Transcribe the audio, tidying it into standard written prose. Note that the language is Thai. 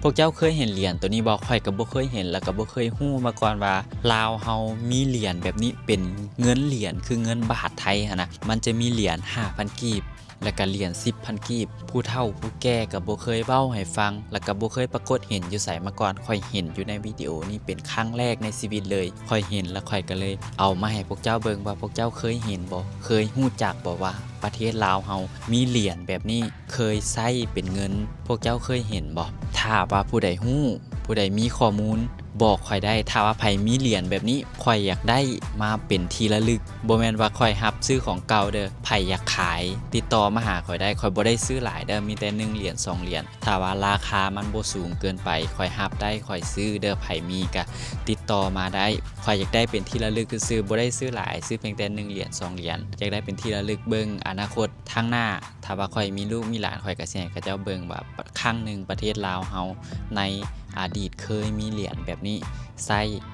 พวกเจ้าเคยเห็นเหรียญตัวนี้บ่ข่อยก็บ่เคยเห็นแล้วก็บ่เคยฮู้มาก่อนว่าลาวเฮามีเหรียญแบบนี้เป็นเงินเหรียญคือเงินบาทไทยหั่นนะมันจะมีเหรียญ 5,000 กีบแล้วก็เหรียญ 10,000 กีบผู้เฒ่าผู้แก่ก็บ่เคยเว้าให้ฟังแล้วก็บ่เคยปรากฏเห็นอยู่ไสมาก่อนข่อยเห็นอยู่ในวิดีโอนี้เป็นครั้งแรกในชีวิตเลยข่อยเห็นแล้วข่อยก็เลยเอามาให้พวกเจ้าเบิ่งว่าพวกเจ้าเคยเห็นบ่เคยฮู้จักบ่ว่าประเทศลาวเฮามีเหรียญแบบนี้เคยใช้เป็นเงินพวกเจ้าเคยเห็นบ่ถ้าว่าผู้ใดฮู้ผู้ใดมีข้อมูลบอกข่อยได้ถ้าว่าไผมีเหรียญแบบนี้ข่อยอยากได้มาเป็นที่ระลึกบ่แม่นว่าข่อยรับซื้อของเก่าเด้อไผอยากขายติดต่อมาหาข่อยได้ข่อยบ่ได้ซื้อหลายเด้อมีแต่1เหรียญ2เหรียญถ้าว่าราคามันบ่สูงเกินไปข่อยรับได้ข่อยซื้อเด้อไผมีก็ติดต่อมาได้ข่อยอยากได้เป็นที่ระลึกซื้อบ่ได้ซื้อหลายซื้อเพียงแต่1เหรียญ2เหรียญอยากได้เป็นที่ระลึกเบิ่งอนาคตทางหน้าถ้าว่าข่อยมีลูกมีหลานข่อยก็สิให้เขาเจ้าเบิ่งว่าครั้งหนึ่งประเทศลาวเฮาในอดีตเคยมีเหรียญแบบนี้ใช้